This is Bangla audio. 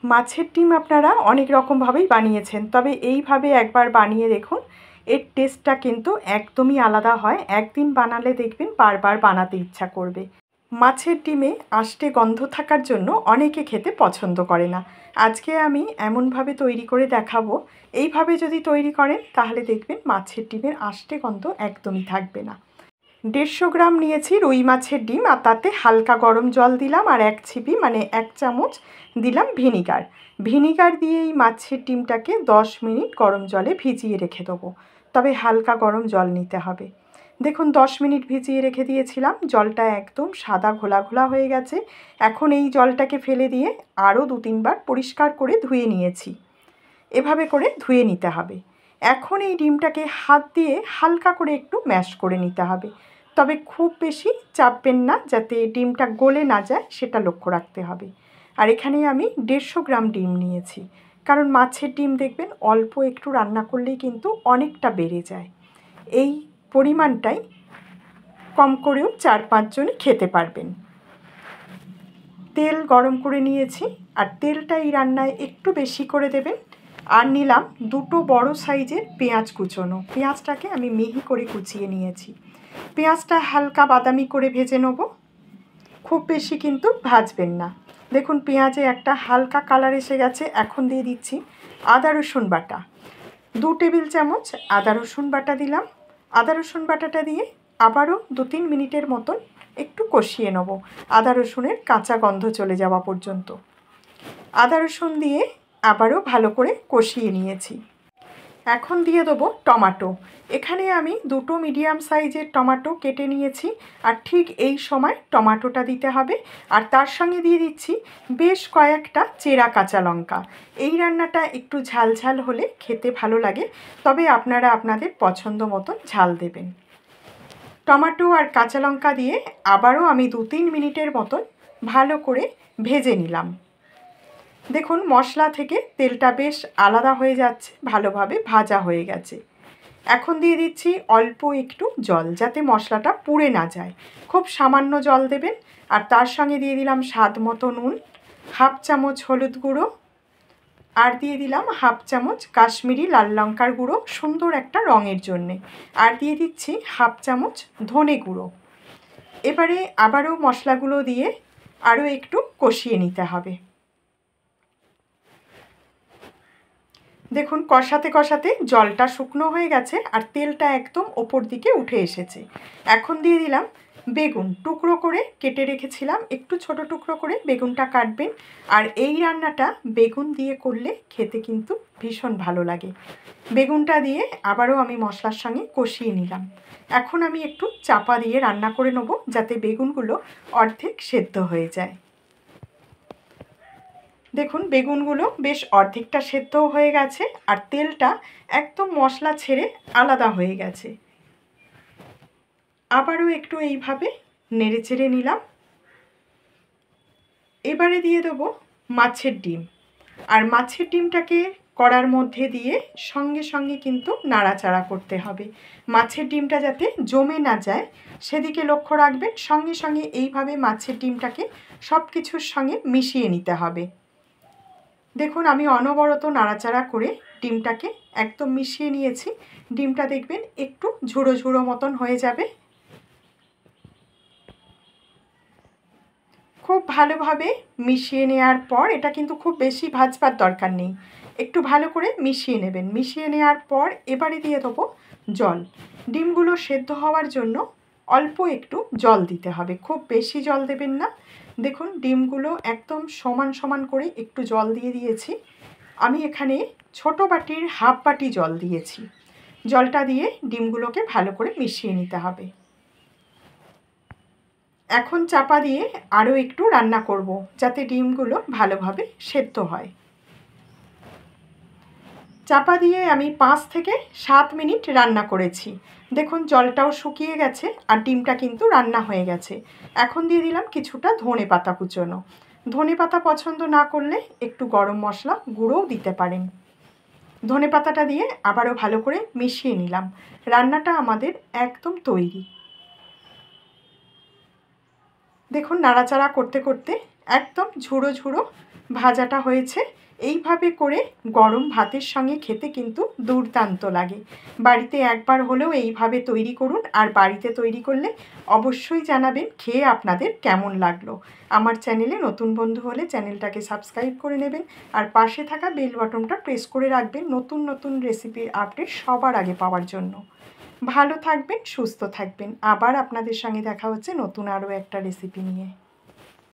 মাছের ডিম আপনারা অনেক রকমভাবেই বানিয়েছেন, তবে এইভাবে একবার বানিয়ে দেখুন, এর টেস্টটা কিন্তু একদমই আলাদা হয়। একদিন বানালে দেখবেন বারবার বানাতে ইচ্ছা করবে। মাছের ডিমে আষ্টে গন্ধ থাকার জন্য অনেকে খেতে পছন্দ করে না। আজকে আমি এমনভাবে তৈরি করে দেখাবো, এইভাবে যদি তৈরি করেন তাহলে দেখবেন মাছের ডিমের আষ্টে গন্ধ একদমই থাকবে না। 150 গ্রাম নিয়েছি রুই মাছের ডিম, আর তাতে হালকা গরম জল দিলাম, আর 1 ছিপি মানে 1 চামচ দিলাম ভিনিগার। ভিনিগার দিয়ে এই মাছের ডিমটাকে 10 মিনিট গরম জলে ভিজিয়ে রেখে দেবো, তবে হালকা গরম জল নিতে হবে। দেখুন 10 মিনিট ভিজিয়ে রেখে দিয়েছিলাম, জলটা একদম সাদা ঘোলা ঘোলা হয়ে গেছে। এখন এই জলটাকে ফেলে দিয়ে আরও 2-3 বার পরিষ্কার করে ধুয়ে নিয়েছি। এভাবে করে ধুয়ে নিতে হবে। এখন এই ডিমটাকে হাত দিয়ে হালকা করে একটু ম্যাশ করে নিতে হবে, তবে খুব বেশি চাপবেন না, যাতে ডিমটা গলে না যায় সেটা লক্ষ্য রাখতে হবে। আর এখানে আমি 150 গ্রাম ডিম নিয়েছি, কারণ মাছের ডিম দেখবেন অল্প একটু রান্না করলেই কিন্তু অনেকটা বেড়ে যায়। এই পরিমাণটাই কম করেও 4-5 জনই খেতে পারবেন। তেল গরম করে নিয়েছি, আর তেলটা এই রান্নায় একটু বেশি করে দেবেন। আর নিলাম 2টো বড় সাইজের পেঁয়াজ কুচোনো। পেঁয়াজটাকে আমি মিহি করে কুচিয়ে নিয়েছি। পেঁয়াজটা হালকা বাদামি করে ভেজে নেব, খুব বেশি কিন্তু ভাজবেন না। দেখুন পেঁয়াজে একটা হালকা কালার এসে গেছে। এখন দিয়ে দিচ্ছি আদা রসুন বাটা। 2 টেবিল চামচ আদা রসুন বাটা দিলাম। আদা রসুন বাটাটা দিয়ে আবারও 2-3 মিনিটের মতন একটু কষিয়ে নেব, আদা রসুনের কাঁচা গন্ধ চলে যাওয়া পর্যন্ত। আদা রসুন দিয়ে আবারও ভালো করে কষিয়ে নিয়েছি। এখন দিয়ে দেবো টমেটো। এখানে আমি 2টো মিডিয়াম সাইজের টমেটো কেটে নিয়েছি, আর ঠিক এই সময় টমেটোটা দিতে হবে। আর তার সঙ্গে দিয়ে দিচ্ছি বেশ কয়েকটা চেরা কাঁচা লঙ্কা। এই রান্নাটা একটু ঝাল ঝাল হলে খেতে ভালো লাগে, তবে আপনারা আপনাদের পছন্দ মতন ঝাল দেবেন। টমেটো আর কাঁচা লঙ্কা দিয়ে আবারও আমি 2-3 মিনিটের মতন ভালো করে ভেজে নিলাম। দেখুন মশলা থেকে তেলটা বেশ আলাদা হয়ে যাচ্ছে, ভালোভাবে ভাজা হয়ে গেছে। এখন দিয়ে দিচ্ছি অল্প একটু জল, যাতে মশলাটা পুড়ে না যায়। খুব সামান্য জল দেবেন। আর তার সঙ্গে দিয়ে দিলাম স্বাদ মতো নুন, 1/2 চামচ হলুদ গুঁড়ো, আর দিয়ে দিলাম 1/2 চামচ কাশ্মীরি লাল লঙ্কার গুঁড়ো সুন্দর একটা রঙের জন্যে, আর দিয়ে দিচ্ছি 1/2 চামচ ধনে গুঁড়ো। এবারে আবারও মশলাগুলো দিয়ে আরও একটু কষিয়ে নিতে হবে। দেখুন কষাতে কষাতে জলটা শুকনো হয়ে গেছে, আর তেলটা একদম ওপর দিকে উঠে এসেছে। এখন দিয়ে দিলাম বেগুন, টুকরো করে কেটে রেখেছিলাম। একটু ছোট টুকরো করে বেগুনটা কাটবেন। আর এই রান্নাটা বেগুন দিয়ে করলে খেতে কিন্তু ভীষণ ভালো লাগে। বেগুনটা দিয়ে আবারও আমি মশলার সঙ্গে কষিয়ে নিলাম। এখন আমি একটু চাপা দিয়ে রান্না করে নেব, যাতে বেগুনগুলো অর্ধেক সেদ্ধ হয়ে যায়। দেখুন বেগুনগুলো বেশ অর্ধেকটা সেদ্ধও হয়ে গেছে, আর তেলটা একদম মশলা ছেড়ে আলাদা হয়ে গেছে। আবারও একটু এইভাবে নেড়ে চেড়ে নিলাম। এবারে দিয়ে দেবো মাছের ডিম, আর মাছের ডিমটাকে কড়ার মধ্যে দিয়ে সঙ্গে সঙ্গে কিন্তু নাড়াচাড়া করতে হবে। মাছের ডিমটা যাতে জমে না যায় সেদিকে লক্ষ্য রাখবেন। সঙ্গে সঙ্গে এইভাবে মাছের ডিমটাকে সব কিছুর সঙ্গে মিশিয়ে নিতে হবে। দেখুন আমি অনবরত নাড়াচাড়া করে ডিমটাকে একদম মিশিয়ে নিয়েছি। ডিমটা দেখবেন একটু ঝুড়ো ঝুড়ো মতন হয়ে যাবে। খুব ভালোভাবে মিশিয়ে নেওয়ার পর, এটা কিন্তু খুব বেশি ভাজবার দরকার নেই, একটু ভালো করে মিশিয়ে নেবেন। মিশিয়ে নেওয়ার পর এবারে দিয়ে দেবো জল। ডিমগুলো সেদ্ধ হওয়ার জন্য অল্প একটু জল দিতে হবে, খুব বেশি জল দেবেন না। দেখুন ডিমগুলো একদম সমান সমান করে একটু জল দিয়ে দিয়েছি। আমি এখানে ছোট বাটির 1/2 বাটি জল দিয়েছি। জলটা দিয়ে ডিমগুলোকে ভালো করে মিশিয়ে নিতে হবে। এখন চাপা দিয়ে আরও একটু রান্না করব, যাতে ডিমগুলো ভালোভাবে সেদ্ধ হয়। চাপা দিয়ে আমি 5 থেকে 7 মিনিট রান্না করেছি। দেখুন জলটাও শুকিয়ে গেছে, আর ডিমটা কিন্তু রান্না হয়ে গেছে। এখন দিয়ে দিলাম কিছুটা ধনেপাতা কুচোনো। ধনেপাতা পছন্দ না করলে একটু গরম মশলা গুঁড়োও দিতে পারেন। ধনেপাতাটা দিয়ে আবারও ভালো করে মিশিয়ে নিলাম। রান্নাটা আমাদের একদম তৈরি। দেখুন নাড়াচাড়া করতে করতে একদম ঝুড়ো ঝুড়ো ভাজাটা হয়েছে। এইভাবে করে গরম ভাতের সঙ্গে খেতে কিন্তু দুর্দান্ত লাগে। বাড়িতে একবার হলেও এইভাবে তৈরি করুন, আর বাড়িতে তৈরি করলে অবশ্যই জানাবেন খেয়ে আপনাদের কেমন লাগলো। আমার চ্যানেলে নতুন বন্ধু হলে চ্যানেলটাকে সাবস্ক্রাইব করে নেবেন, আর পাশে থাকা বেল বাটনটা প্রেস করে রাখবেন নতুন নতুন রেসিপির আপডেট সবার আগে পাওয়ার জন্য। ভালো থাকবেন, সুস্থ থাকবেন। আবার আপনাদের সঙ্গে দেখা হচ্ছে নতুন আরও একটা রেসিপি নিয়ে।